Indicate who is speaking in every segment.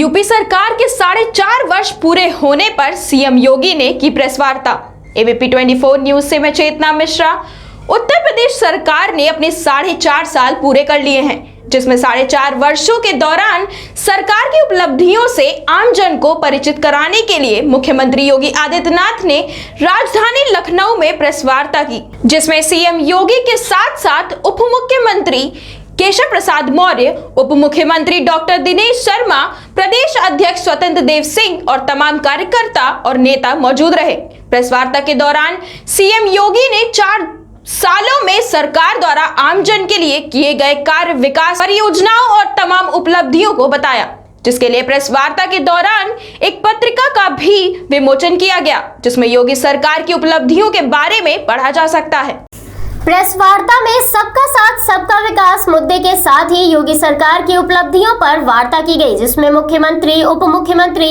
Speaker 1: UP सरकार के 4.5 वर्ष पूरे होने पर सीएम योगी ने की प्रेस वार्ता। एबीपी 24 न्यूज से मैं चेतना मिश्रा। उत्तर प्रदेश सरकार ने अपने 4.5 साल पूरे कर लिए हैं, जिसमें 4.5 वर्षों के दौरान सरकार की उपलब्धियों से आम जन को परिचित कराने के लिए मुख्यमंत्री योगी आदित्यनाथ ने राजधानी लखनऊ में प्रेस वार्ता की, जिसमें सीएम योगी के साथ साथ उप मुख्यमंत्री केशव प्रसाद मौर्य, उप मुख्यमंत्री डॉक्टर दिनेश शर्मा, प्रदेश अध्यक्ष स्वतंत्र देव सिंह और तमाम कार्यकर्ता और नेता मौजूद रहे। प्रेस वार्ता के दौरान सीएम योगी ने 4 सालों में सरकार द्वारा आमजन के लिए किए गए कार्य, विकास परियोजनाओं और तमाम उपलब्धियों को बताया, जिसके लिए प्रेस वार्ता के दौरान एक पत्रिका का भी विमोचन किया गया, जिसमें योगी सरकार की उपलब्धियों के बारे में पढ़ा जा सकता है।
Speaker 2: प्रेस वार्ता में सबका साथ सबका विकास मुद्दे के साथ ही योगी सरकार की उपलब्धियों पर वार्ता की गई, जिसमें मुख्यमंत्री, उप मुख्यमंत्री,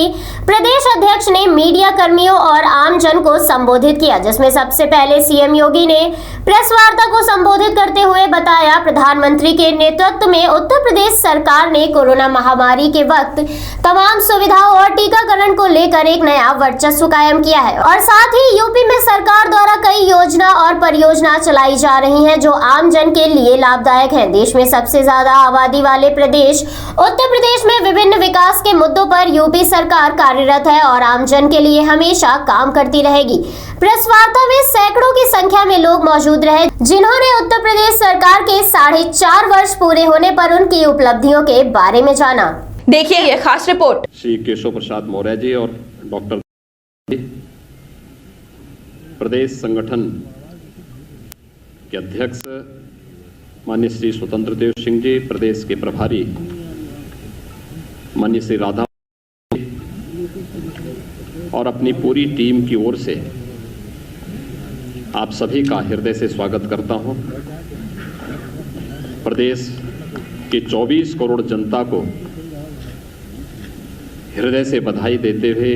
Speaker 2: प्रदेश अध्यक्ष ने मीडिया कर्मियों और आम जन को संबोधित किया, जिसमें सबसे पहले सीएम योगी ने प्रेस वार्ता को संबोधित करते हुए बताया, प्रधानमंत्री के नेतृत्व में उत्तर प्रदेश सरकार ने कोरोना महामारी के वक्त तमाम सुविधाओं और टीकाकरण को लेकर एक नया वर्चस्व कायम किया है और साथ ही यूपी में सरकार द्वारा कई योजना और परियोजना चलाई जा रही हैं जो आम जन के लिए लाभदायक हैं। देश में सबसे ज्यादा आबादी वाले प्रदेश उत्तर प्रदेश में विभिन्न विकास के मुद्दों पर यूपी सरकार कार्यरत है और आम जन के लिए हमेशा काम करती रहेगी। प्रेस वार्ता में सैकड़ों की संख्या में लोग मौजूद रहे, जिन्होंने उत्तर प्रदेश सरकार के 4.5 वर्ष पूरे होने पर उनकी उपलब्धियों के बारे में जाना।
Speaker 1: देखिए ये खास रिपोर्ट।
Speaker 3: श्री केशव प्रसाद मौर्य जी और डॉक्टर प्रदेश संगठन के अध्यक्ष माननीय श्री स्वतंत्र देव सिंह जी, प्रदेश के प्रभारी माननीय श्री राधा और अपनी पूरी टीम की ओर से आप सभी का हृदय से स्वागत करता हूं। प्रदेश के 24 करोड़ जनता को हृदय से बधाई देते हुए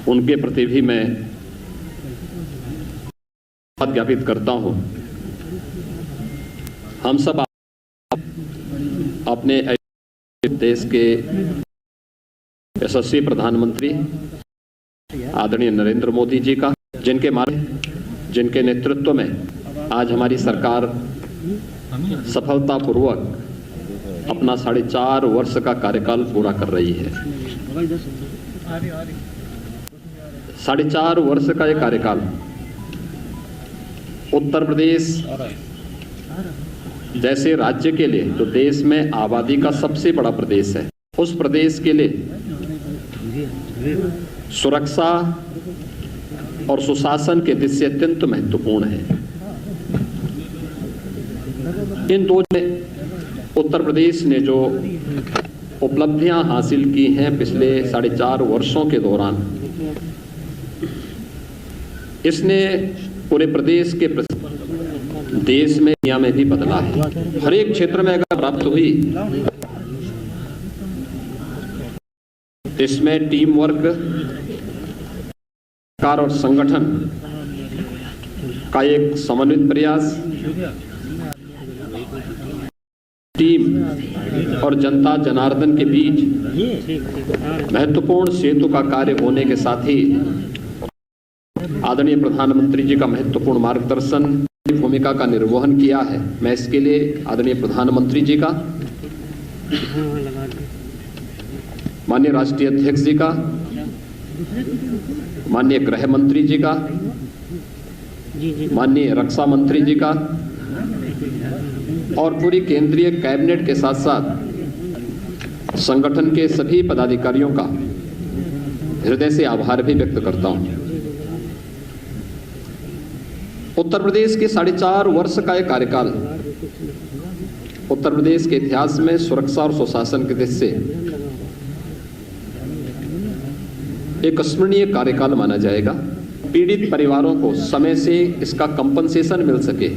Speaker 3: उनके प्रति भी मैं ज्ञापित करता हूं। हम सब अपने देश के यशस्वी प्रधानमंत्री आदरणीय नरेंद्र मोदी जी का, जिनके नेतृत्व में आज हमारी सरकार सफलतापूर्वक अपना 4.5 वर्ष का कार्यकाल पूरा कर रही है। 4.5 वर्ष का यह कार्यकाल उत्तर प्रदेश जैसे राज्य के लिए, जो देश में आबादी का सबसे बड़ा प्रदेश है, उस प्रदेश के लिए सुरक्षा और सुशासन के दृष्टि से अत्यंत महत्वपूर्ण है। इन दो उत्तर प्रदेश ने जो उपलब्धियां हासिल की हैं पिछले 4.5 वर्षों के दौरान, इसने पूरे प्रदेश के देश में, दुनिया में भी बदला है। हर एक क्षेत्र में अगर प्राप्त हुई, इसमें टीम वर्क सरकार और संगठन का एक समन्वित प्रयास, टीम और जनता जनार्दन के बीच महत्वपूर्ण सेतु का कार्य होने के साथ ही आदरणीय प्रधानमंत्री जी का महत्वपूर्ण मार्गदर्शन भूमिका का निर्वहन किया है। मैं इसके लिए आदरणीय प्रधानमंत्री जी का, माननीय राष्ट्रीय अध्यक्ष जी का, माननीय गृह मंत्री जी का, माननीय रक्षा मंत्री जी का और पूरी केंद्रीय कैबिनेट के साथ साथ संगठन के सभी पदाधिकारियों का हृदय से आभार भी व्यक्त करता हूं। उत्तर प्रदेश के 4.5 वर्ष का यह कार्यकाल उत्तर प्रदेश के इतिहास में सुरक्षा और सुशासन के दृष्टि से एक स्मरणीय कार्यकाल माना जाएगा। पीड़ित परिवारों को समय से इसका कंपनसेशन मिल सके,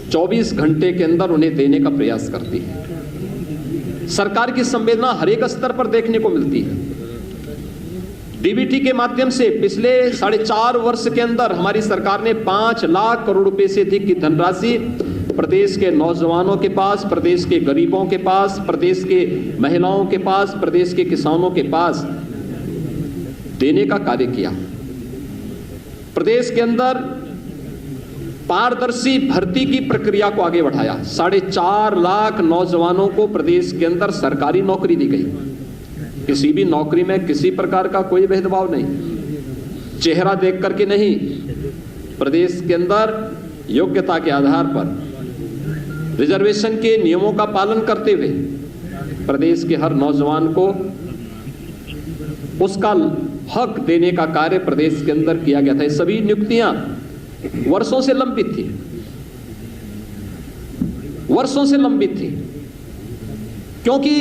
Speaker 3: 24 घंटे के अंदर उन्हें देने का प्रयास करती है। सरकार की संवेदना हर एक स्तर पर देखने को मिलती है। डीबीटी के माध्यम से पिछले 4.5 वर्ष के अंदर हमारी सरकार ने 5 लाख करोड़ रुपए से अधिक की धनराशि प्रदेश के नौजवानों के पास, प्रदेश के गरीबों के पास, प्रदेश के महिलाओं के पास, प्रदेश के किसानों के पास देने का कार्य किया। प्रदेश के अंदर पारदर्शी भर्ती की प्रक्रिया को आगे बढ़ाया। 4.5 लाख नौजवानों को प्रदेश के अंदर सरकारी नौकरी दी गई। किसी भी नौकरी में किसी प्रकार का कोई भेदभाव नहीं, चेहरा देख करके नहीं, प्रदेश के अंदर योग्यता के आधार पर रिजर्वेशन के नियमों का पालन करते हुए प्रदेश के हर नौजवान को उसका हक देने का कार्य प्रदेश के अंदर किया गया था। ये सभी नियुक्तियां वर्षों से लंबित थी, वर्षों से लंबित थी, क्योंकि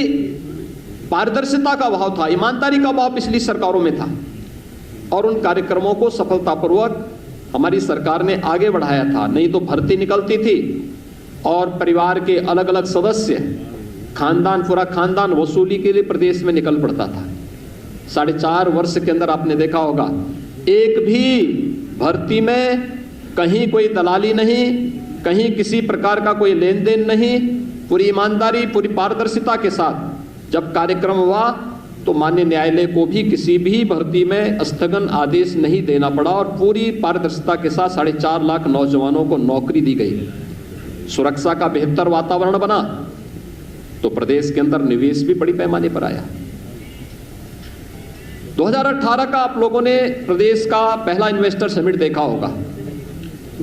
Speaker 3: पारदर्शिता का अभाव था, ईमानदारी का अभाव पिछली सरकारों में था, और उन कार्यक्रमों को सफलतापूर्वक हमारी सरकार ने आगे बढ़ाया था। नहीं तो भर्ती निकलती थी और परिवार के अलग अलग सदस्य, खानदान, पूरा खानदान वसूली के लिए प्रदेश में निकल पड़ता था। 4.5 वर्ष के अंदर आपने देखा होगा, एक भी भर्ती में कहीं कोई दलाली नहीं, कहीं किसी प्रकार का कोई लेन देन नहीं, पूरी ईमानदारी, पूरी पारदर्शिता के साथ जब कार्यक्रम हुआ तो माननीय न्यायालय को भी किसी भी भर्ती में स्थगन आदेश नहीं देना पड़ा और पूरी पारदर्शिता के साथ 4.5 लाख नौजवानों को नौकरी दी गई। सुरक्षा का बेहतर वातावरण बना तो प्रदेश के अंदर निवेश भी बड़ी पैमाने पर आया। 2018 का आप लोगों ने प्रदेश का पहला इन्वेस्टर समिट देखा होगा।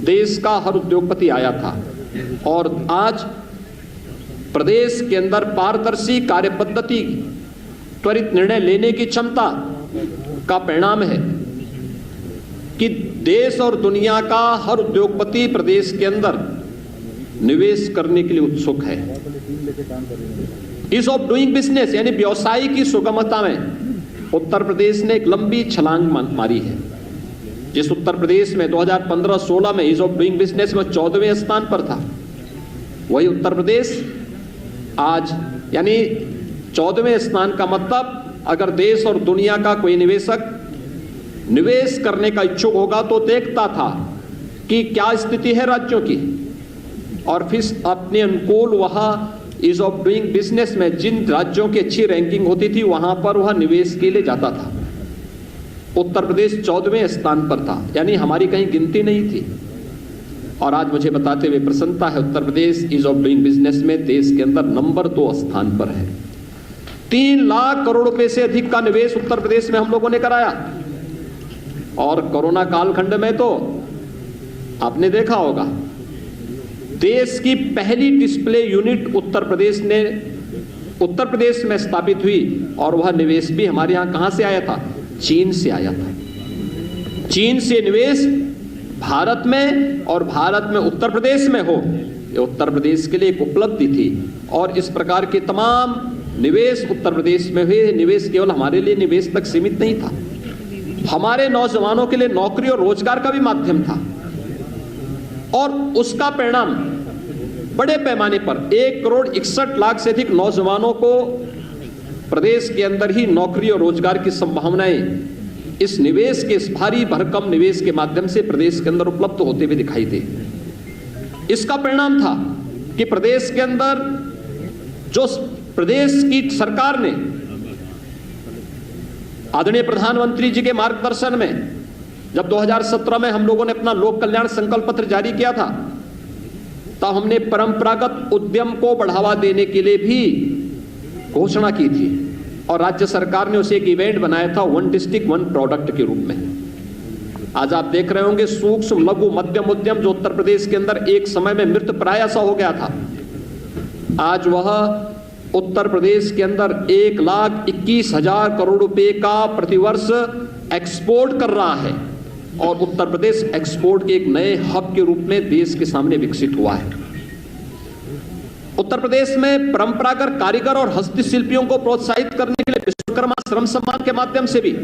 Speaker 3: देश का हर उद्योगपति आया था और आज प्रदेश के अंदर पारदर्शी कार्य पद्धति, त्वरित निर्णय लेने की क्षमता का परिणाम है कि देश और दुनिया का हर उद्योगपति प्रदेश के अंदर निवेश करने के लिए उत्सुक है। ईज ऑफ डूइंग बिजनेस यानी व्यवसाय की सुगमता में उत्तर प्रदेश ने एक लंबी छलांग मारी है। जिस उत्तर प्रदेश में 2015-16 में ईज ऑफ डूइंग बिजनेस में 14वें स्थान पर था, वही उत्तर प्रदेश आज यानी 14वें स्थान का मतलब अगर देश और दुनिया का कोई निवेशक निवेश करने का इच्छुक होगा तो देखता था कि क्या स्थिति है राज्यों की, और फिर अपने अनुकूल वहां ईज ऑफ डूइंग बिजनेस में जिन राज्यों की अच्छी रैंकिंग होती थी वहां पर वह निवेश के लिए जाता था। उत्तर प्रदेश 14वें स्थान पर था, यानी हमारी कहीं गिनती नहीं थी। और आज मुझे बताते हुए प्रसन्नता है, Uttar Pradesh ease of doing business में देश के अंदर नंबर 2 स्थान पर है। 3 लाख करोड़ रुपए से अधिक का निवेश उत्तर प्रदेश में हम लोगों ने कराया। और कोरोना कालखंड में तो आपने देखा होगा, देश की पहली डिस्प्ले यूनिट उत्तर प्रदेश में स्थापित हुई, और वह निवेश भी हमारे यहां कहां से आया था? चीन से आया था। चीन से निवेश भारत में और भारत में उत्तर प्रदेश में हो, ये उत्तर प्रदेश के लिए एक उपलब्धि थी। और इस प्रकार के तमाम निवेश उत्तर प्रदेश में हुए। निवेश केवल हमारे लिए निवेश तक सीमित नहीं था, हमारे नौजवानों के लिए नौकरी और रोजगार का भी माध्यम था। और उसका परिणाम बड़े पैमाने पर 1,61,00,000 से अधिक नौजवानों को प्रदेश के अंदर ही नौकरी और रोजगार की संभावनाएं इस निवेश के, इस भारी भरकम निवेश के माध्यम से प्रदेश के अंदर उपलब्ध होते हुए दिखाई दे। इसका परिणाम था कि प्रदेश के अंदर जो प्रदेश की सरकार ने आदरणीय प्रधानमंत्री जी के मार्गदर्शन में जब 2017 में हम लोगों ने अपना लोक कल्याण संकल्प पत्र जारी किया था, तब हमने परंपरागत उद्यम को बढ़ावा देने के लिए भी घोषणा की थी, और राज्य सरकार ने उसे एक इवेंट बनाया था 1 डिस्ट्रिक्ट 1 प्रोडक्ट के रूप में। आज आप देख रहे होंगे सूक्ष्म लघु मध्यम उद्यम जो उत्तर प्रदेश के अंदर एक समय में मृत प्राय सा हो गया था, आज वह उत्तर प्रदेश के अंदर 1,21,000 करोड़ रुपए का प्रतिवर्ष एक्सपोर्ट कर रहा है, और उत्तर प्रदेश एक्सपोर्ट के एक नए हब के रूप में देश के सामने विकसित हुआ है। उत्तर प्रदेश में परंपरागत कारीगर और हस्तशिल्पियों को प्रोत्साहित करने के लिए विश्वकर्मा श्रम सम्मान के माध्यम से भी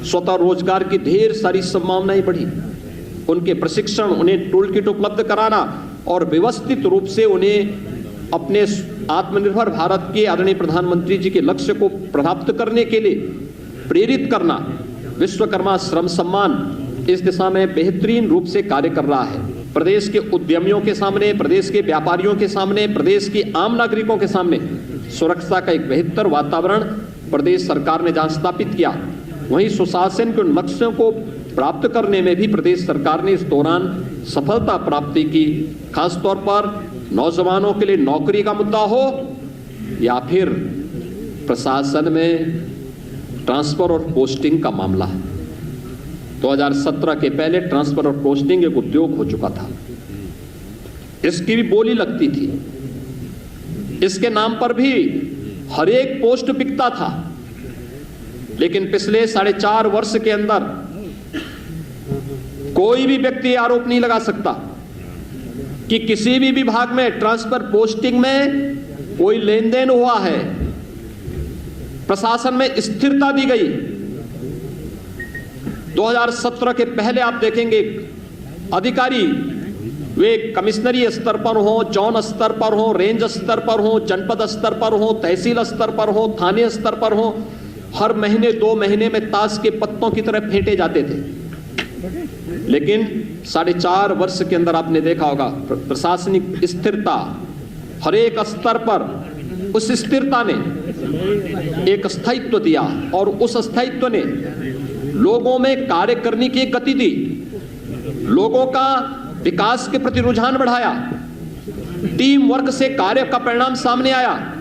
Speaker 3: स्वतः रोजगार की ढेर सारी संभावनाएं बढ़ी। उनके प्रशिक्षण, उन्हें टूल किट उपलब्ध कराना और व्यवस्थित रूप से उन्हें अपने आत्मनिर्भर भारत के आदरणीय प्रधानमंत्री जी के लक्ष्य को प्राप्त करने के लिए प्रेरित करना, विश्वकर्मा श्रम सम्मान इस दिशा में बेहतरीन रूप से कार्य कर रहा है। प्रदेश के उद्यमियों के सामने, प्रदेश के व्यापारियों के सामने, प्रदेश के आम नागरिकों के सामने सुरक्षा का एक बेहतर वातावरण प्रदेश सरकार ने जहां स्थापित किया, वहीं सुशासन के उन लक्ष्यों को प्राप्त करने में भी प्रदेश सरकार ने इस दौरान सफलता प्राप्ति की। खासतौर पर नौजवानों के लिए नौकरी का मुद्दा हो या फिर प्रशासन में ट्रांसफर और पोस्टिंग का मामला। 2017 के पहले ट्रांसफर और पोस्टिंग एक उद्योग हो चुका था, इसकी भी बोली लगती थी, इसके नाम पर भी हर एक पोस्ट बिकता था। लेकिन पिछले 4.5 वर्ष के अंदर कोई भी व्यक्ति आरोप नहीं लगा सकता कि किसी भी विभाग में ट्रांसफर पोस्टिंग में कोई लेन देन हुआ है। प्रशासन में स्थिरता दी गई। 2017 के पहले आप देखेंगे अधिकारी वे कमिश्नरी स्तर पर हो, जोन स्तर पर हो, रेंज स्तर पर हो, जनपद स्तर पर हो, तहसील स्तर पर हो, थाने स्तर पर हो, हर महीने 2 महीने में ताश के पत्तों की तरह फेंटे जाते थे। लेकिन 4.5 वर्ष के अंदर आपने देखा होगा प्रशासनिक स्थिरता हर एक स्तर पर, उस स्थिरता ने एक स्थायित्व दिया और उस स्थायित्व ने लोगों में कार्य करने की एक गति दी, लोगों का विकास के प्रति रुझान बढ़ाया, टीम वर्क से कार्य का परिणाम सामने आया।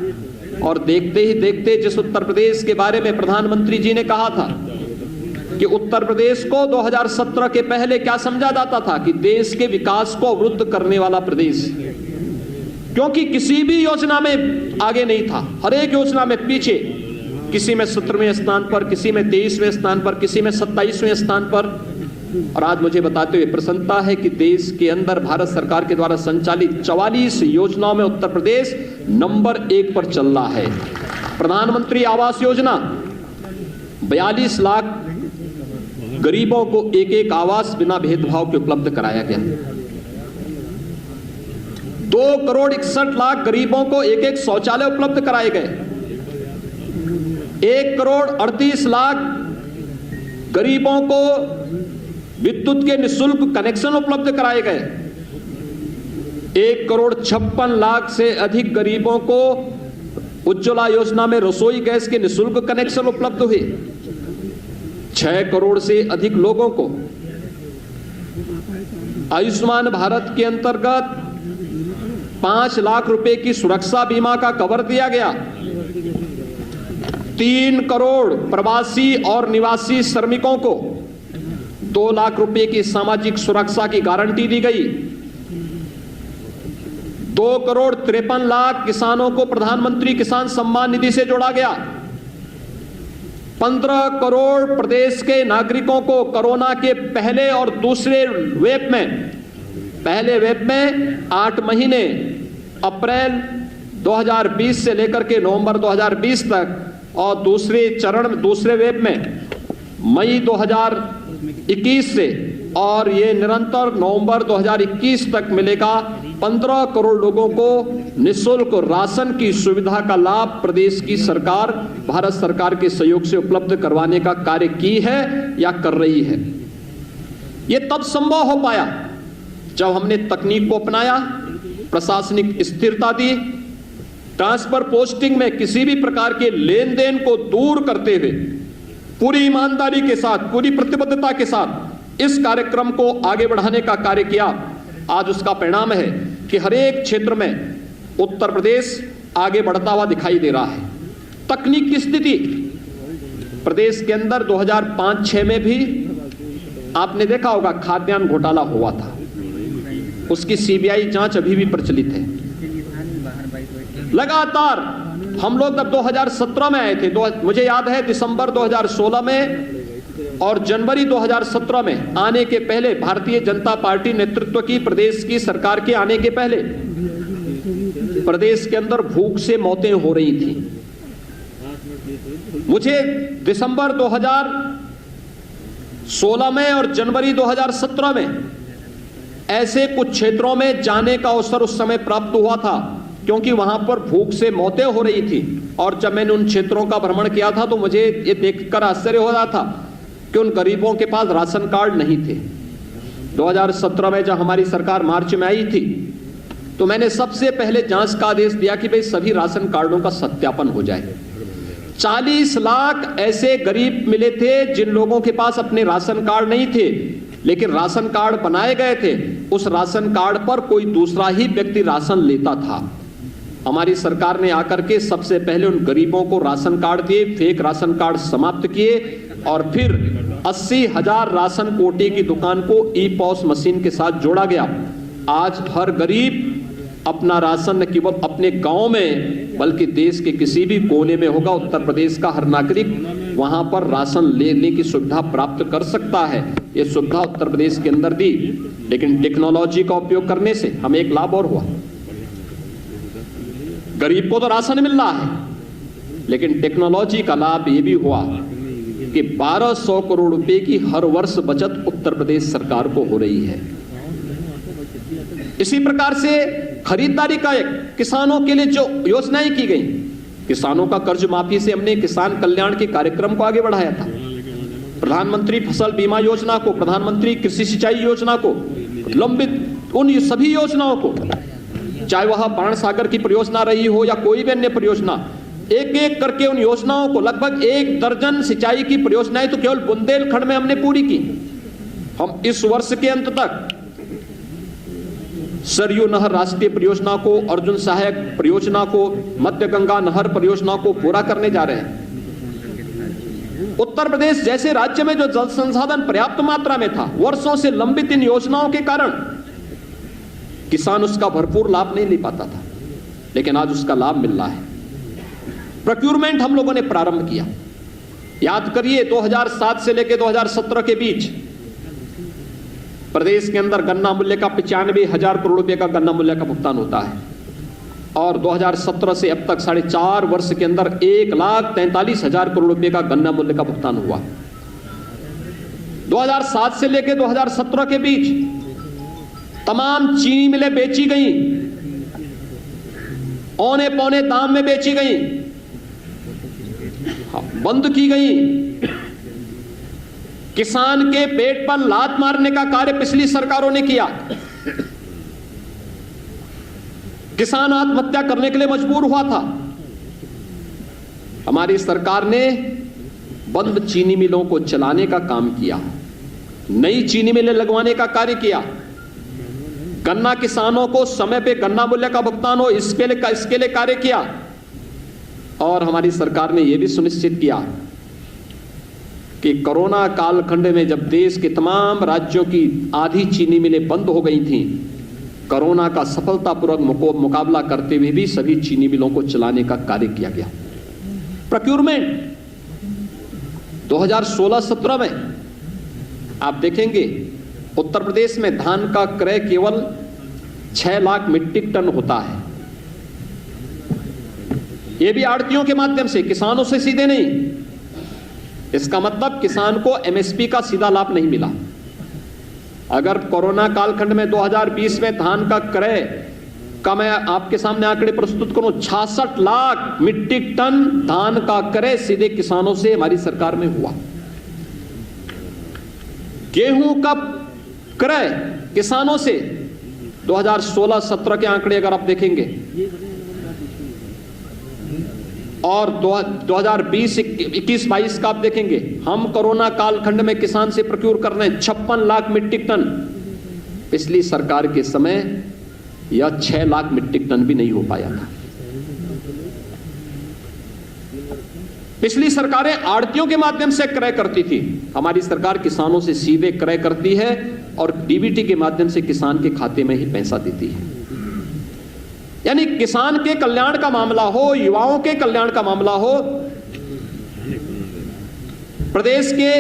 Speaker 3: और देखते ही देखते जिस उत्तर प्रदेश के बारे में प्रधानमंत्री जी ने कहा था कि उत्तर प्रदेश को 2017 के पहले क्या समझा जाता था कि देश के विकास को अवरुद्ध करने वाला प्रदेश, क्योंकि किसी भी योजना में आगे नहीं था, हर एक योजना में पीछे, किसी में 17वें स्थान पर, किसी में 23वें स्थान पर, किसी में 27वें स्थान पर। और आज मुझे बताते हुए प्रसन्नता है कि देश के अंदर भारत सरकार के द्वारा संचालित 44 योजनाओं में उत्तर प्रदेश नंबर 1 पर चल रहा है। प्रधानमंत्री आवास योजना 42 लाख गरीबों को एक आवास बिना भेदभाव के उपलब्ध कराया गया। 2 करोड़ 61 लाख गरीबों को एक शौचालय उपलब्ध कराए गए। 1 करोड़ 38 लाख गरीबों को विद्युत के निःशुल्क कनेक्शन उपलब्ध कराए गए। 1 करोड़ 56 लाख से अधिक गरीबों को उज्ज्वला योजना में रसोई गैस के निःशुल्क कनेक्शन उपलब्ध हुए। 6 करोड़ से अधिक लोगों को आयुष्मान भारत के अंतर्गत 5 लाख रुपए की सुरक्षा बीमा का कवर दिया गया। 3 करोड़ प्रवासी और निवासी श्रमिकों को 2 लाख रुपए की सामाजिक सुरक्षा की गारंटी दी गई। 2 करोड़ 53 लाख किसानों को प्रधानमंत्री किसान सम्मान निधि से जोड़ा गया। 15 करोड़ प्रदेश के नागरिकों को कोरोना के पहले और दूसरे वेव में, पहले वेव में 8 महीने अप्रैल 2020 से लेकर के नवंबर 2020 तक और दूसरे चरण में, दूसरे वेव में मई 2021 से और ये निरंतर नवंबर 2021 तक मिलेगा। 15 करोड़ लोगों को निःशुल्क राशन की सुविधा का लाभ प्रदेश की सरकार भारत सरकार के सहयोग से उपलब्ध करवाने का कार्य की है या कर रही है। ये तब संभव हो पाया जब हमने तकनीक को अपनाया, प्रशासनिक स्थिरता दी, ट्रांसफर पोस्टिंग में किसी भी प्रकार के लेन देन को दूर करते हुए पूरी ईमानदारी के साथ, पूरी प्रतिबद्धता के साथ इस कार्यक्रम को आगे बढ़ाने का कार्य किया। आज उसका परिणाम है कि हर एक क्षेत्र में उत्तर प्रदेश आगे बढ़ता हुआ दिखाई दे रहा है। तकनीक की स्थिति प्रदेश के अंदर 2005-6 में भी आपने देखा होगा खाद्यान्न घोटाला हुआ था, उसकी सीबीआई जांच अभी भी प्रचलित है। लगातार हम लोग जब 2017 में आए थे, मुझे याद है दिसंबर 2016 में और जनवरी 2017 में आने के पहले, भारतीय जनता पार्टी नेतृत्व की प्रदेश की सरकार के आने के पहले प्रदेश के अंदर भूख से मौतें हो रही थी। मुझे दिसंबर 2016 में और जनवरी 2017 में ऐसे कुछ क्षेत्रों में जाने का अवसर उस समय प्राप्त हुआ था, क्योंकि वहां पर भूख से मौतें हो रही थी। और जब मैंने उन क्षेत्रों का भ्रमण किया था तो मुझे ये देखकर आश्चर्य हो रहा था कि उन गरीबों के पास राशन कार्ड नहीं थे। 2017 में जब हमारी सरकार मार्च में आई थी तो मैंने सबसे पहले जांच का आदेश दिया कि भाई सभी राशन कार्डों का सत्यापन हो जाए। 40 लाख ऐसे गरीब मिले थे जिन लोगों के पास अपने राशन कार्ड नहीं थे, लेकिन राशन कार्ड बनाए गए थे। उस राशन कार्ड पर कोई दूसरा ही व्यक्ति राशन लेता था। हमारी सरकार ने आकर के सबसे पहले उन गरीबों को राशन कार्ड दिए, फेक राशन कार्ड समाप्त किए और फिर 80,000 राशन कोटे की दुकान को ई-पॉस मशीन के साथ जोड़ा गया। आज हर गरीब अपना राशन न केवल अपने गांव में बल्कि देश के किसी भी कोने में होगा, उत्तर प्रदेश का हर नागरिक वहां पर राशन लेने की सुविधा प्राप्त कर सकता है। ये सुविधा उत्तर प्रदेश के अंदर दी, लेकिन टेक्नोलॉजी का उपयोग करने से हमें एक लाभ और हुआ। गरीब को तो राशन मिल रहा है, लेकिन टेक्नोलॉजी का लाभ ये भी हुआ कि 1200 करोड़ रुपए की हर वर्ष बचत उत्तर प्रदेश सरकार को हो रही है। इसी प्रकार से खरीदारी का किसानों के लिए जो योजनाएं की गई, किसानों का कर्ज माफी से हमने किसान कल्याण के कार्यक्रम को आगे बढ़ाया था। प्रधानमंत्री फसल बीमा योजना को, प्रधानमंत्री कृषि सिंचाई योजना को, लंबित उन सभी योजनाओं को, चाहे वह बाण सागर की परियोजना रही हो या कोई भी अन्य परियोजना, एक एक करके उन योजनाओं को, लगभग 1 दर्जन सिंचाई की परियोजनाएं तो केवल बुंदेलखंड में हमने पूरी की। हम इस वर्ष के अंत तक सरयू नहर राष्ट्रीय परियोजना को, अर्जुन सहायक परियोजना को, मध्य गंगा नहर परियोजना को पूरा करने जा रहे हैं। उत्तर प्रदेश जैसे राज्य में जो जल संसाधन पर्याप्त मात्रा में था, वर्षों से लंबित इन योजनाओं के कारण किसान उसका भरपूर लाभ नहीं ले पाता था, लेकिन आज उसका लाभ मिल रहा है। प्रोक्यूरमेंट हम लोगों ने प्रारंभ किया। याद करिए 2007 से लेकर 2017 के बीच प्रदेश के अंदर गन्ना मूल्य का 95,000 करोड़ रुपए का गन्ना मूल्य का भुगतान होता है और 2017 से अब तक 4.5 वर्ष के अंदर 1,43,000 करोड़ रुपए का गन्ना मूल्य का भुगतान हुआ। 2007 से लेकर 2017 के बीच तमाम चीनी मिलें बेची गई, औने पौने दाम में बेची गई, बंद की गई। किसान के पेट पर लात मारने का कार्य पिछली सरकारों ने किया। किसान आत्महत्या करने के लिए मजबूर हुआ था। हमारी सरकार ने बंद चीनी मिलों को चलाने का काम किया, नई चीनी मिलें लगवाने का कार्य किया, गन्ना किसानों को समय पे गन्ना मूल्य का भुगतान हो इसके लिए कार्य किया। और हमारी सरकार ने यह भी सुनिश्चित किया कि कोरोना कालखंड में जब देश के तमाम राज्यों की आधी चीनी मिलें बंद हो गई थीं, कोरोना का सफलतापूर्वक मुकाबला करते हुए भी सभी चीनी मिलों को चलाने का कार्य किया गया। प्रोक्यूरमेंट 2016-17 में आप देखेंगे उत्तर प्रदेश में धान का क्रय केवल 6 लाख मीट्रिक टन होता है। यह भी आड़तियों के माध्यम से, किसानों से सीधे नहीं। इसका मतलब किसान को एमएसपी का सीधा लाभ नहीं मिला। अगर कोरोना कालखंड में 2020 में धान का क्रय का मैं आपके सामने आंकड़े प्रस्तुत करूं, 66 लाख मीट्रिक टन धान का क्रय सीधे किसानों से हमारी सरकार में हुआ। गेहूं का क्रय किसानों से 2016-17 के आंकड़े अगर आप देखेंगे और 2020-21-22 का आप देखेंगे, हम कोरोना कालखंड में किसान से प्रोक्यूर कर रहे हैं 56 लाख मीट्रिक टन। पिछली सरकार के समय यह 6 लाख मीट्रिक टन भी नहीं हो पाया था। पिछली सरकारें आड़तियों के माध्यम से क्रय करती थी, हमारी सरकार किसानों से सीधे क्रय करती है और डीबीटी के माध्यम से किसान के खाते में ही पैसा देती है। यानी किसान के कल्याण का मामला हो, युवाओं के कल्याण का मामला हो, प्रदेश के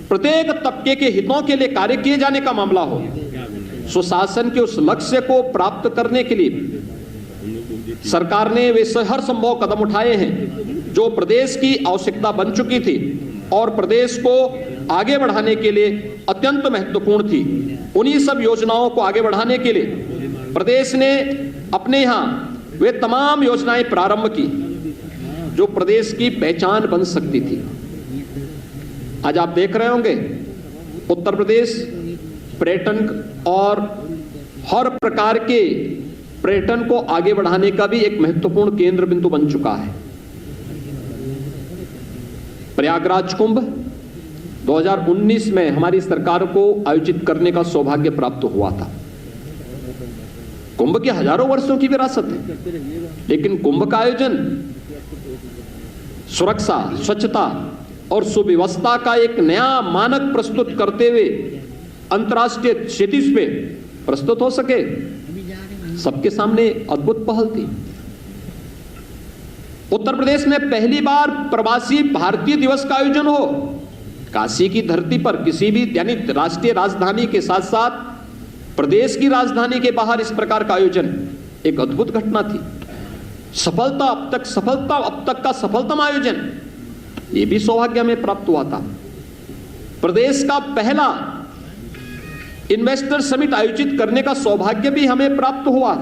Speaker 3: प्रत्येक तबके के हितों के लिए कार्य किए जाने का मामला हो, सुशासन के उस लक्ष्य को प्राप्त करने के लिए सरकार ने वे हर संभव कदम उठाए हैं जो प्रदेश की आवश्यकता बन चुकी थी और प्रदेश को आगे बढ़ाने के लिए अत्यंत महत्वपूर्ण थी। उन्हीं सब योजनाओं को आगे बढ़ाने के लिए प्रदेश ने अपने यहां वे तमाम योजनाएं प्रारंभ की जो प्रदेश की पहचान बन सकती थी। आज आप देख रहे होंगे उत्तर प्रदेश पर्यटन और हर प्रकार के पर्यटन को आगे बढ़ाने का भी एक महत्वपूर्ण केंद्र बिंदु बन चुका है। प्रयागराज कुंभ 2019 में हमारी सरकार को आयोजित करने का सौभाग्य प्राप्त हुआ था। कुंभ की हजारों वर्षों की विरासत है, लेकिन कुंभ का आयोजन सुरक्षा, स्वच्छता और सुव्यवस्था का एक नया मानक प्रस्तुत करते हुए अंतर्राष्ट्रीय क्षितिज पे प्रस्तुत हो सके, सबके सामने अद्भुत पहल थी। उत्तर प्रदेश में पहली बार प्रवासी भारतीय दिवस का आयोजन हो, काशी की धरती पर किसी भी यानी राष्ट्रीय राजधानी के साथ साथ प्रदेश की राजधानी के बाहर इस प्रकार का आयोजन एक अद्भुत घटना थी। अब तक का सफलतम आयोजन, ये भी सौभाग्य हमें प्राप्त हुआ था। प्रदेश का पहला इन्वेस्टर समिट आयोजित करने का सौभाग्य भी हमें प्राप्त हुआ,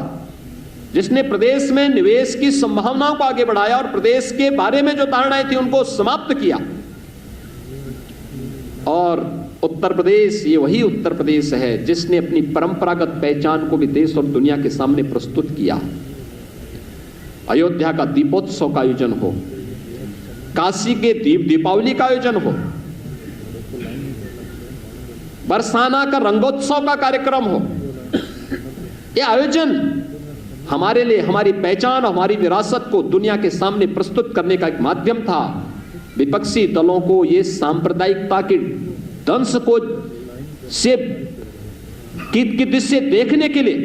Speaker 3: जिसने प्रदेश में निवेश की संभावनाओं को आगे बढ़ाया और प्रदेश के बारे में जो धारणाएं थी उनको समाप्त किया। और उत्तर प्रदेश, ये वही उत्तर प्रदेश है जिसने अपनी परंपरागत पहचान को भी देश और दुनिया के सामने प्रस्तुत किया। अयोध्या का दीपोत्सव का आयोजन हो, काशी के दीपावली का आयोजन हो, बरसाना का रंगोत्सव का कार्यक्रम हो, यह आयोजन हमारे लिए हमारी पहचान, हमारी विरासत को दुनिया के सामने प्रस्तुत करने का एक माध्यम था। विपक्षी दलों को ये सांप्रदायिकता के दंश को से की दृश्य देखने के लिए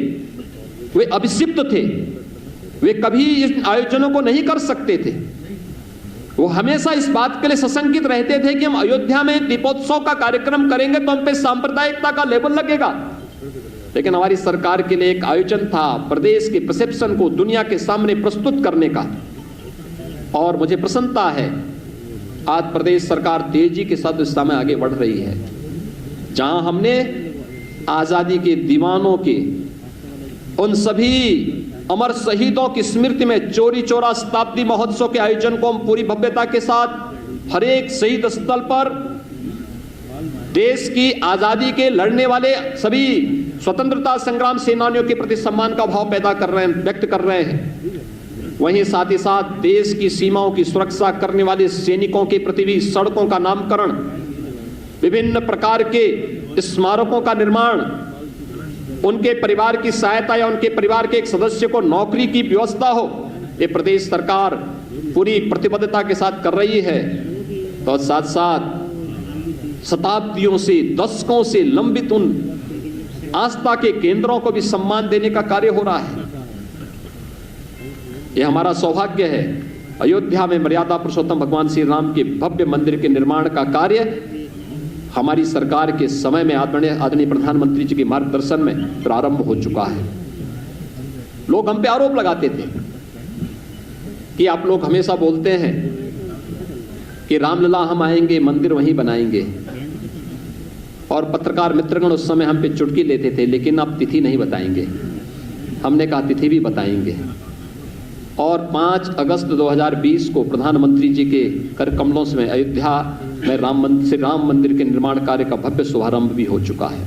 Speaker 3: वे अभिषिक्त थे। वे कभी इस आयोजनों को नहीं कर सकते थे। वो हमेशा इस बात के लिए सशंकित रहते थे कि हम अयोध्या में दीपोत्सव का कार्यक्रम करेंगे तो हम पे सांप्रदायिकता का लेबल लगेगा। लेकिन हमारी सरकार के लिए एक आयोजन था प्रदेश के परसेप्शन को दुनिया के सामने प्रस्तुत करने का। और मुझे प्रसन्नता है आज प्रदेश सरकार तेजी के साथ इस समय आगे बढ़ रही है। जहां हमने आजादी के दीवानों के उन सभी अमर शहीदों की स्मृति में चौरी चौरा शताब्दी महोत्सव के आयोजन को हम पूरी भव्यता के साथ हर एक शहीद स्थल पर देश की आजादी के लड़ने वाले सभी स्वतंत्रता संग्राम सेनानियों के प्रति सम्मान का भाव पैदा कर रहे हैं, व्यक्त कर रहे हैं। वहीं साथ ही साथ देश की सीमाओं की सुरक्षा करने वाले सैनिकों के प्रति भी सड़कों का नामकरण, विभिन्न प्रकार के स्मारकों का निर्माण, उनके परिवार की सहायता या उनके परिवार के एक सदस्य को नौकरी की व्यवस्था हो, ये प्रदेश सरकार पूरी प्रतिबद्धता के साथ कर रही है। तो साथ साथ शताब्दियों से, दशकों से लंबित उन आस्था के केंद्रों को भी सम्मान देने का कार्य हो रहा है। यह हमारा सौभाग्य है। अयोध्या में मर्यादा पुरुषोत्तम भगवान श्री राम के भव्य मंदिर के निर्माण का कार्य हमारी सरकार के समय में आदरणीय प्रधानमंत्री जी के मार्गदर्शन में प्रारंभ हो चुका है। लोग हम पे आरोप लगाते थे कि आप लोग हमेशा बोलते हैं कि रामलला हम आएंगे, मंदिर वहीं बनाएंगे, और पत्रकार मित्रगण उस समय हम पे चुटकी लेते थे, लेकिन आप तिथि नहीं बताएंगे। हमने कहा तिथि भी बताएंगे। और 5 अगस्त 2020 को प्रधानमंत्री जी के कर कमलों में अयोध्या में श्री राम मंदिर के निर्माण कार्य का भव्य शुभारंभ भी हो चुका है।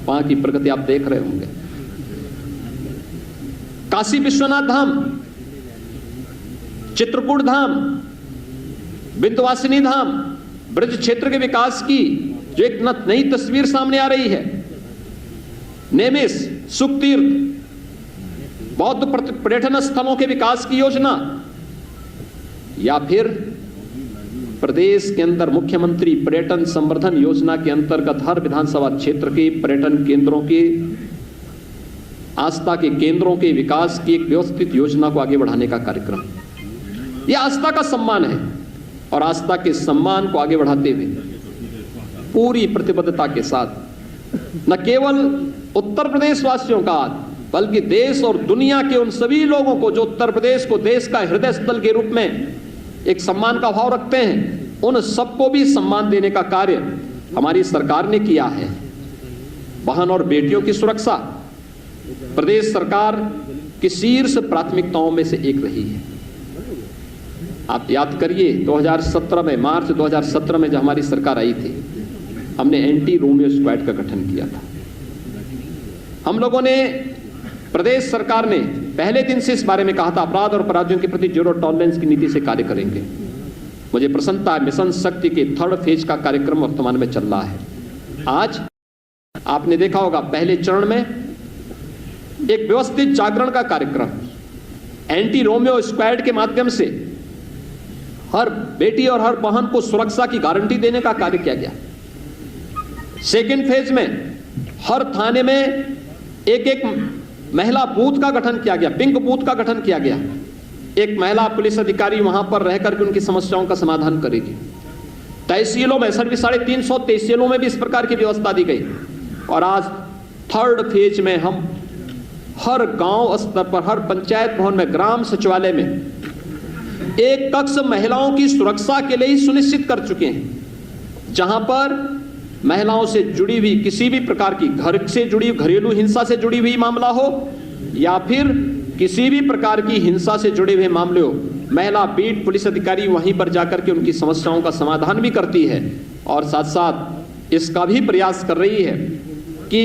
Speaker 3: वहां की प्रगति आप देख रहे होंगे। काशी विश्वनाथ धाम, चित्रकूट धाम, विंध्यवासिनी धाम, ब्रज क्षेत्र के विकास की जो एक नई तस्वीर सामने आ रही है, नेमिष, सुखतीर्थ, बौद्ध पर्यटन स्थलों के विकास की योजना, या फिर प्रदेश के अंदर मुख्यमंत्री पर्यटन संवर्धन योजना के अंतर्गत हर विधानसभा क्षेत्र के पर्यटन केंद्रों के, आस्था के केंद्रों के विकास की एक व्यवस्थित योजना को आगे बढ़ाने का कार्यक्रम। यह आस्था का सम्मान है और आस्था के सम्मान को आगे बढ़ाते हुए पूरी प्रतिबद्धता के साथ न केवल उत्तर प्रदेश वासियों का बल्कि देश और दुनिया के उन सभी लोगों को जो उत्तर प्रदेश को देश का हृदय स्थल के रूप में एक सम्मान का भाव रखते हैं, उन सबको भी सम्मान देने का कार्य हमारी सरकार ने किया है। बहन और बेटियों की सुरक्षा प्रदेश सरकार की शीर्ष प्राथमिकताओं में से एक रही है। आप याद करिए 2017 में, मार्च 2017 में जब हमारी सरकार आई थी, हमने एंटी रोमियो स्क्वाड का गठन किया था। हम लोगों ने, प्रदेश सरकार ने पहले दिन से इस बारे में कहा था, अपराध और अपराधियों के प्रति जीरो टॉलरेंस की नीति से कार्य करेंगे। मुझे प्रसन्नता है, मिशन शक्ति के 3rd फेज का कार्यक्रम वर्तमान में चल रहा है। आज आपने देखा होगा, पहले चरण में एक व्यवस्थित जागरण का कार्यक्रम एंटी रोमियो स्क्वाड के माध्यम से हर बेटी और हर बहन को सुरक्षा की गारंटी देने का कार्य किया गया। सेकेंड फेज में हर थाने में एक महिला बूथ का गठन किया गया, पिंक बूथ का गठन किया गया। एक महिला पुलिस अधिकारी वहां पर रहकर के उनकी समस्याओं का समाधान करेगी। तहसीलों में 350 तहसीलों में भी इस प्रकार की व्यवस्था दी गई। और आज 3rd फेज में हम हर गांव स्तर पर, हर पंचायत भवन में, ग्राम सचिवालय में एक कक्ष महिलाओं की सुरक्षा के लिए ही सुनिश्चित कर चुके हैं, जहां पर महिलाओं से जुड़ी हुई किसी भी प्रकार की, घर से जुड़ी, घरेलू हिंसा से जुड़ी हुई मामला हो या फिर किसी भी प्रकार की हिंसा से जुड़े हुए मामले हो, महिला बीट पुलिस अधिकारी वहीं पर जाकर के उनकी समस्याओं का समाधान भी करती है। और साथ साथ इसका भी प्रयास कर रही है कि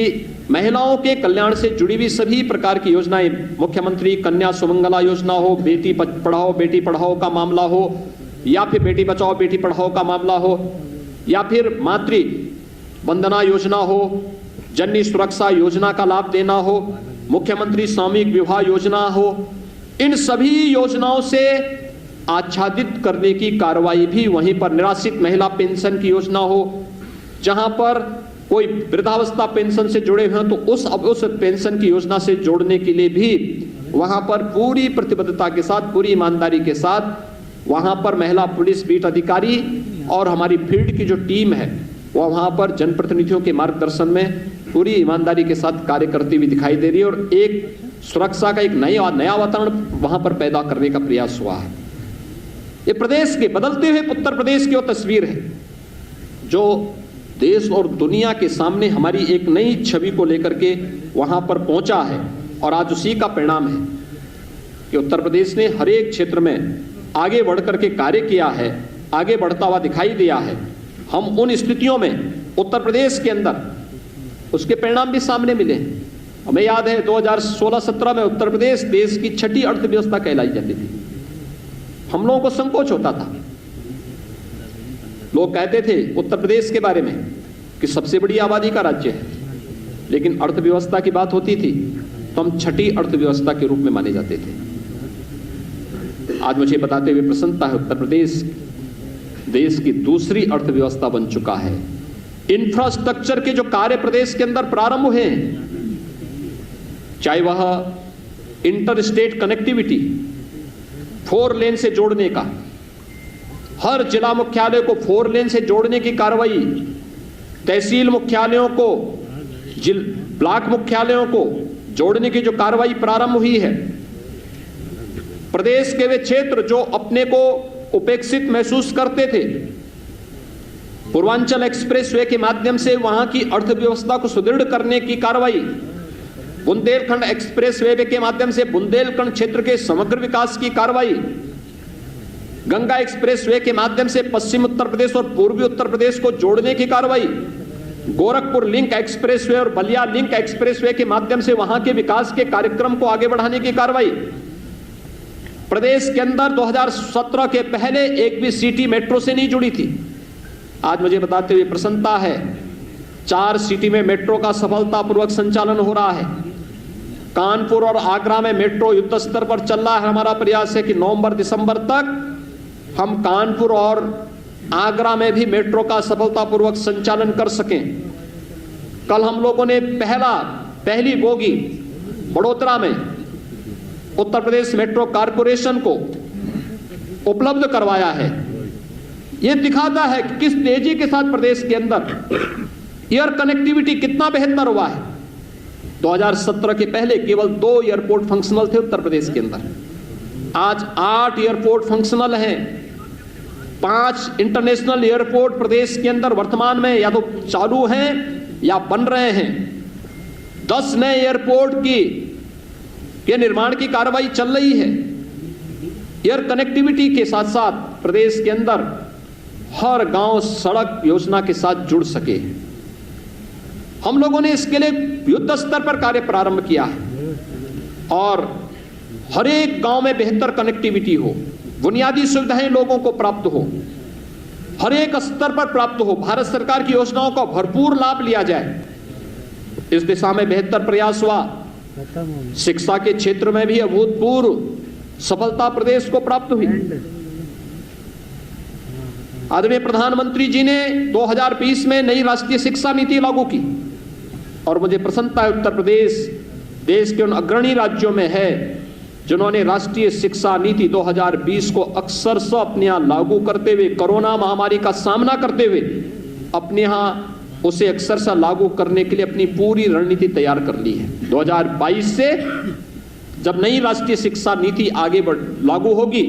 Speaker 3: महिलाओं के कल्याण से जुड़ी हुई सभी प्रकार की योजनाएं, मुख्यमंत्री कन्या सुमंगला योजना हो, बेटी पढ़ाओ का मामला हो, या फिर बेटी बचाओ बेटी पढ़ाओ का मामला हो, या फिर मातृ वंदना योजना हो, जननी सुरक्षा योजना का लाभ देना हो, मुख्यमंत्री सामूहिक विवाह योजना हो, इन सभी योजनाओं से आच्छादित करने की कार्रवाई भी वहीं पर, निराश्रित महिला पेंशन की योजना हो, जहां पर कोई वृद्धावस्था पेंशन से जुड़े हुए हैं तो उस पेंशन की योजना से जोड़ने के लिए भी वहां पर पूरी प्रतिबद्धता के साथ, पूरी ईमानदारी के साथ वहां पर महिला पुलिस बीट अधिकारी और हमारी फील्ड की जो टीम है वो वहां पर जनप्रतिनिधियों के मार्गदर्शन में पूरी ईमानदारी के साथ कार्य करती हुई दिखाई दे रही है। और एक सुरक्षा का एक नया वातावरण वहां पर पैदा करने का प्रयास हुआ है। ये प्रदेश के बदलते हुए उत्तर प्रदेश की वो तस्वीर है जो देश और दुनिया के सामने हमारी एक नई छवि को लेकर के वहां पर पहुंचा है। और आज उसी का परिणाम है कि उत्तर प्रदेश ने हर एक क्षेत्र में आगे बढ़ करके कार्य किया है, आगे बढ़ता हुआ दिखाई दिया है। हम उन स्थितियों में उत्तर प्रदेश के अंदर उसके परिणाम भी सामने मिले। हमें याद है 2016-17 में उत्तर प्रदेश देश की 6ठी अर्थव्यवस्था कहलाई जाती थी। हम लोगों को संकोच होता था, लोग कहते थे उत्तर प्रदेश के बारे में कि सबसे बड़ी आबादी का राज्य है, लेकिन अर्थव्यवस्था की बात होती थी तो हम 6ठी अर्थव्यवस्था के रूप में माने जाते थे। आज मुझे बताते हुए प्रसन्नता है, उत्तर प्रदेश देश की दूसरी अर्थव्यवस्था बन चुका है। इंफ्रास्ट्रक्चर के जो कार्य प्रदेश के अंदर प्रारंभ हुए हैं, चाहे वह इंटर स्टेट कनेक्टिविटी, 4 लेन से जोड़ने का, हर जिला मुख्यालय को 4 लेन से जोड़ने की कार्रवाई, तहसील मुख्यालयों को ब्लॉक मुख्यालयों को जोड़ने की जो कार्रवाई प्रारंभ हुई है, प्रदेश के वे क्षेत्र जो अपने को उपेक्षित महसूस करते थे, पूर्वांचल एक्सप्रेसवे के माध्यम से वहां की अर्थव्यवस्था को सुदृढ़ करने की कार्रवाई, बुंदेलखंड एक्सप्रेसवे के माध्यम से बुंदेलखंड क्षेत्र के समग्र विकास की कार्रवाई, गंगा एक्सप्रेसवे के माध्यम से पश्चिम उत्तर प्रदेश और पूर्वी उत्तर प्रदेश को जोड़ने की कार्रवाई, गोरखपुर लिंक एक्सप्रेसवे और बलिया लिंक एक्सप्रेसवे के माध्यम से वहां के विकास के कार्यक्रम को आगे बढ़ाने की कार्रवाई। प्रदेश के अंदर 2017 के पहले एक भी सिटी मेट्रो से नहीं जुड़ी थी। आज मुझे बताते हुए प्रसन्नता है, 4 सिटी में मेट्रो का सफलतापूर्वक संचालन हो रहा है। कानपुर और आगरा में मेट्रो युद्ध स्तर पर चल रहा है। हमारा प्रयास है कि नवंबर-दिसंबर तक हम कानपुर और आगरा में भी मेट्रो का सफलतापूर्वक संचालन कर सकें। कल हम लोगों ने पहली बोगी बड़ोदरा में उत्तर प्रदेश मेट्रो कारपोरेशन को उपलब्ध करवाया है। यह दिखाता है कि किस तेजी के साथ प्रदेश के अंदर एयर कनेक्टिविटी कितना बेहतर हुआ है। 2017 के पहले केवल 2 एयरपोर्ट फंक्शनल थे उत्तर प्रदेश के अंदर, आज 8 एयरपोर्ट फंक्शनल हैं। 5 इंटरनेशनल एयरपोर्ट प्रदेश के अंदर वर्तमान में या तो चालू हैं या बन रहे हैं। 10 नए एयरपोर्ट के निर्माण की कार्रवाई चल रही है। एयर कनेक्टिविटी के साथ साथ प्रदेश के अंदर हर गांव सड़क योजना के साथ जुड़ सके, हम लोगों ने इसके लिए युद्ध स्तर पर कार्य प्रारंभ किया है और हर एक गांव में बेहतर कनेक्टिविटी हो, बुनियादी सुविधाएं लोगों को प्राप्त हो, हर एक स्तर पर प्राप्त हो, भारत सरकार की योजनाओं का भरपूर लाभ लिया जाए, इस दिशा में बेहतर प्रयास हुआ। शिक्षा के क्षेत्र में भी अभूतपूर्व सफलता प्रदेश को प्राप्त हुई। आदरणीय प्रधानमंत्री जी ने 2020 में नई राष्ट्रीय शिक्षा नीति लागू की और मुझे प्रसन्नता है उत्तर प्रदेश देश के उन अग्रणी राज्यों में है जिन्होंने राष्ट्रीय शिक्षा नीति 2020 को अक्षरशः अपने यहां लागू करते हुए, कोरोना महामारी का सामना करते हुए अपने यहां उसे अक्षरशः लागू करने के लिए अपनी पूरी रणनीति तैयार कर ली है। 2022 से जब नई राष्ट्रीय शिक्षा नीति आगे लागू होगी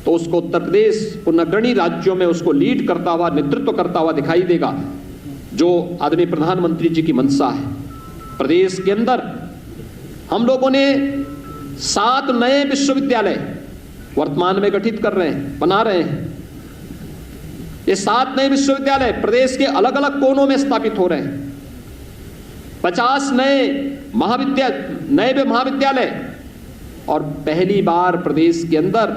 Speaker 3: तो उसको उत्तर प्रदेश उन अग्रणी राज्यों में उसको लीड करता हुआ, नेतृत्व करता हुआ दिखाई देगा, जो आदरणीय प्रधानमंत्री जी की मंशा है। प्रदेश के अंदर हम लोगों ने 7 नए विश्वविद्यालय वर्तमान में गठित कर रहे हैं, बना रहे हैं। ये 7 नए विश्वविद्यालय प्रदेश के अलग अलग कोनों में स्थापित हो रहे हैं। 50 नए महाविद्यालय और पहली बार प्रदेश के अंदर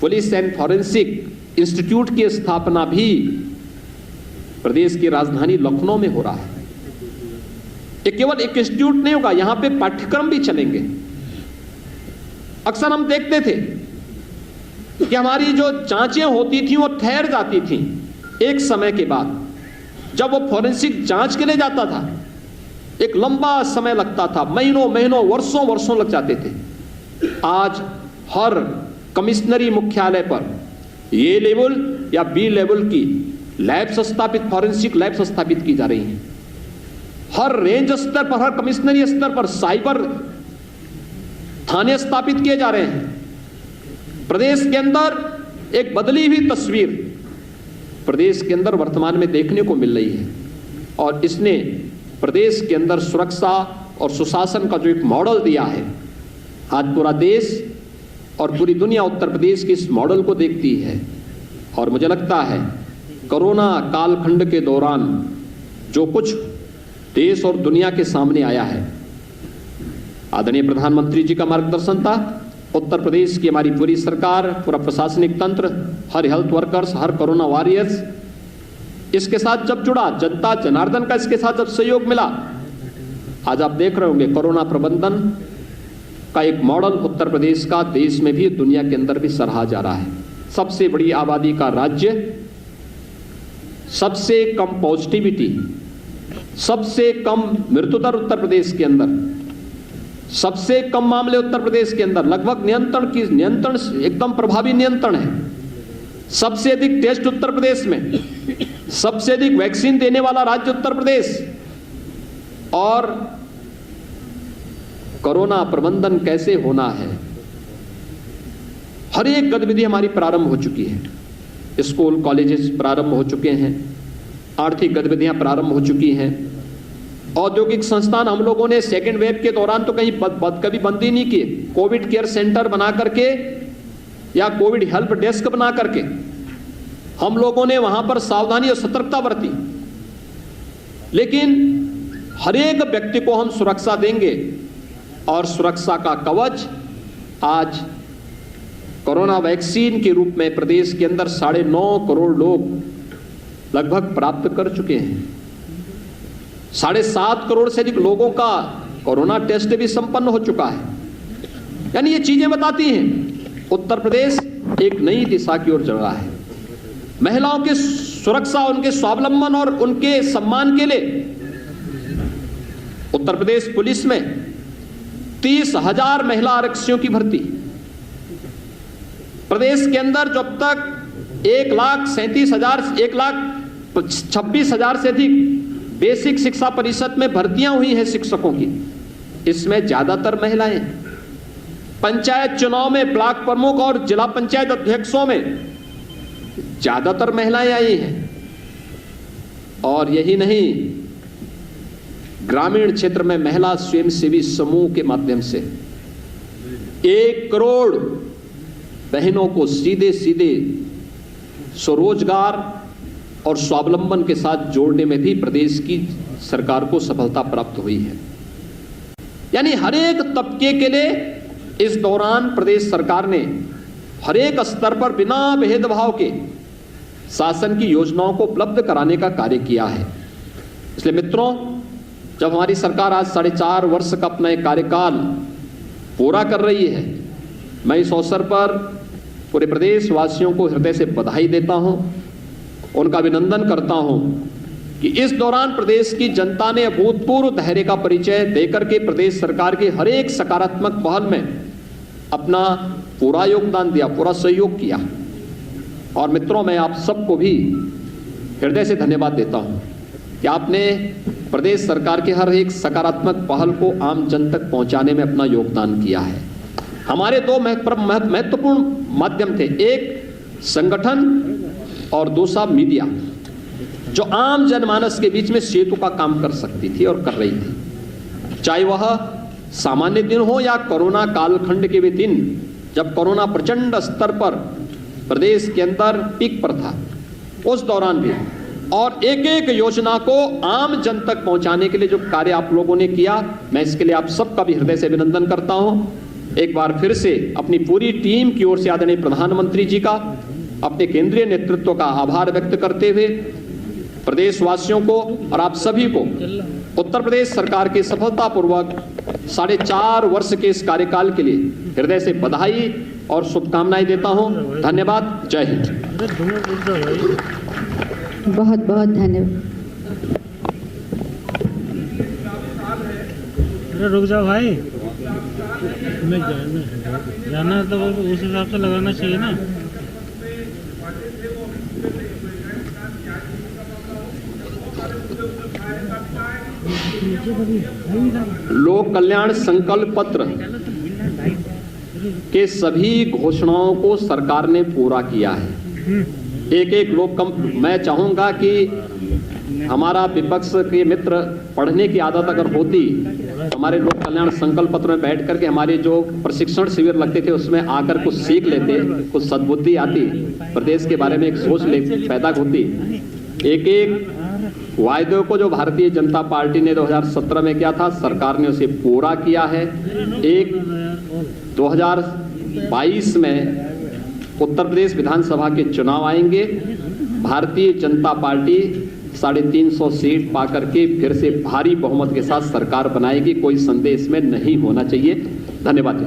Speaker 3: पुलिस एंड फॉरेंसिक इंस्टीट्यूट की स्थापना भी प्रदेश की राजधानी लखनऊ में हो रहा है। ये केवल एक इंस्टीट्यूट नहीं होगा, यहां पे पाठ्यक्रम भी चलेंगे। अक्सर हम देखते थे कि हमारी जो जांचें होती थी वो ठहर जाती थी एक समय के बाद। जब वो फॉरेंसिक जांच के लिए जाता था एक लंबा समय लगता था, महीनों महीनों वर्षों लग जाते थे। आज हर कमिश्नरी मुख्यालय पर ए लेवल या बी लेवल की लैब्स स्थापित, फॉरेंसिक लैब्स स्थापित की जा रही हैं। हर रेंज स्तर पर, हर कमिश्नरी स्तर पर साइबर थाने स्थापित किए जा रहे हैं। प्रदेश के अंदर एक बदली हुई तस्वीर प्रदेश के अंदर वर्तमान में देखने को मिल रही है और इसने प्रदेश के अंदर सुरक्षा और सुशासन का जो एक मॉडल दिया है, आज पूरा देश और पूरी दुनिया उत्तर प्रदेश के इस मॉडल को देखती है। और मुझे लगता है कोरोना कालखंड के दौरान जो कुछ देश और दुनिया के सामने आया है, आदरणीय प्रधानमंत्री जी का मार्गदर्शन था, उत्तर प्रदेश की हमारी पूरी सरकार, पूरा प्रशासनिक तंत्र, हर हेल्थ वर्कर्स, हर कोरोना वॉरियर्स इसके साथ जब जुड़ा, जनता जनार्दन का इसके साथ जब सहयोग मिला, आज आप देख रहे होंगे कोरोना प्रबंधन का एक मॉडल उत्तर प्रदेश का देश में भी, दुनिया के अंदर भी सराहा जा रहा है। सबसे बड़ी आबादी का राज्य, सबसे कम पॉजिटिविटी, सबसे कम मृत्यु दर उत्तर प्रदेश के अंदर, सबसे कम मामले उत्तर प्रदेश के अंदर, लगभग नियंत्रण एकदम प्रभावी नियंत्रण है। सबसे अधिक टेस्ट उत्तर प्रदेश में, सबसे अधिक वैक्सीन देने वाला राज्य उत्तर प्रदेश। और कोरोना प्रबंधन कैसे होना है, हर एक गतिविधि हमारी प्रारंभ हो चुकी है। स्कूल कॉलेजेस प्रारंभ हो चुके हैं, आर्थिक गतिविधियां प्रारंभ हो चुकी हैं, औद्योगिक संस्थान हम लोगों ने सेकेंड वेव के दौरान तो कहीं कभी बंद ही नहीं किए। कोविड केयर सेंटर बना करके या कोविड हेल्प डेस्क बना करके हम लोगों ने वहां पर सावधानी और सतर्कता बरती। लेकिन हर एक व्यक्ति को हम सुरक्षा देंगे और सुरक्षा का कवच आज कोरोना वैक्सीन के रूप में प्रदेश के अंदर 9.5 करोड़ लोग लगभग प्राप्त कर चुके हैं। 7.5 करोड़ से अधिक लोगों का कोरोना टेस्ट भी संपन्न हो चुका है। यानी ये चीजें बताती हैं उत्तर प्रदेश एक नई दिशा की ओर चल रहा है। महिलाओं की सुरक्षा, उनके स्वावलंबन और उनके सम्मान के लिए उत्तर प्रदेश पुलिस में 30,000 महिला आरक्षियों की भर्ती। प्रदेश के जो अब तक 1,26,000 से अधिक बेसिक शिक्षा परिषद में भर्तियां हुई हैं शिक्षकों की, इसमें ज्यादातर महिलाएं। पंचायत चुनाव में ब्लॉक प्रमुख और जिला पंचायत अध्यक्षों में ज्यादातर महिलाएं आई हैं। और यही नहीं, ग्रामीण क्षेत्र में महिला स्वयंसेवी समूह के माध्यम से 1 करोड़ बहनों को सीधे सीधे स्वरोजगार और स्वावलंबन के साथ जोड़ने में भी प्रदेश की सरकार को सफलता प्राप्त हुई है। यानी हर एक तबके के लिए इस दौरान प्रदेश सरकार ने हर एक स्तर पर बिना भेदभाव के शासन की योजनाओं को उपलब्ध कराने का कार्य किया है। इसलिए मित्रों, जब हमारी सरकार आज 4.5 वर्ष का अपना एक कार्यकाल पूरा कर रही है, मैं इस अवसर पर पूरे प्रदेशवासियों को हृदय से बधाई देता हूं, उनका अभिनंदन करता हूं कि इस दौरान प्रदेश की जनता ने अभूतपूर्व धैर्य का परिचय देकर के प्रदेश सरकार के हर एक सकारात्मक पहल में अपना पूरा योगदान दिया, पूरा सहयोग किया। और मित्रों, मैं आप सबको भी हृदय से धन्यवाद देता हूं कि आपने प्रदेश सरकार के हर एक सकारात्मक पहल को आम जन तक पहुंचाने में अपना योगदान किया है। हमारे दो महत्वपूर्ण माध्यम थे, एक संगठन और दूसरा मीडिया, जो आम जनमानस के बीच में सेतु का काम कर सकती थी और कर रही थी। चाहे वह सामान्य दिन हो या कोरोना कालखंड के भी दिन, जब कोरोना प्रचंड स्तर पर प्रदेश के अंदर पीक पर था, उस दौरान भी, और एक एक योजना को आम जन तक पहुंचाने के लिए जो कार्य आप लोगों ने किया, मैं इसके लिए आप सबका भी हृदय से अभिनंदन करता हूं। एक बार फिर से अपनी पूरी टीम की ओर से आदरणीय प्रधानमंत्री जी का, अपने केंद्रीय नेतृत्व का आभार व्यक्त करते हुए प्रदेशवासियों को और आप सभी को उत्तर प्रदेश सरकार के सफलतापूर्वक 4.5 वर्ष के इस कार्यकाल के लिए हृदय से बधाई और शुभकामनाएं देता हूं। धन्यवाद। जय हिंद।
Speaker 4: बहुत बहुत धन्यवाद।
Speaker 5: रुक जाओ भाई, मैं जाना तो उस हिसाब से लगाना चाहिए ना।
Speaker 3: लोक कल्याण संकल्प पत्र के सभी घोषणाओं को सरकार ने पूरा किया है। एक एक मैं चाहूंगा कि हमारा विपक्ष के मित्र पढ़ने की आदत अगर होती, हमारे लोक कल्याण संकल्प पत्र में बैठ करके हमारे जो प्रशिक्षण शिविर लगते थे उसमें आकर कुछ सीख लेते, कुछ सद्बुद्धि आती, प्रदेश के बारे में एक सोच पैदा होती। एक एक वायदों को जो भारतीय जनता पार्टी ने 2017 में किया था, सरकार ने उसे पूरा किया है। एक 2022 में उत्तर प्रदेश विधानसभा के चुनाव आएंगे, भारतीय जनता पार्टी 350 सीट पाकर के फिर से भारी बहुमत के साथ सरकार बनाएगी, कोई संदेह इसमें नहीं होना चाहिए। धन्यवाद।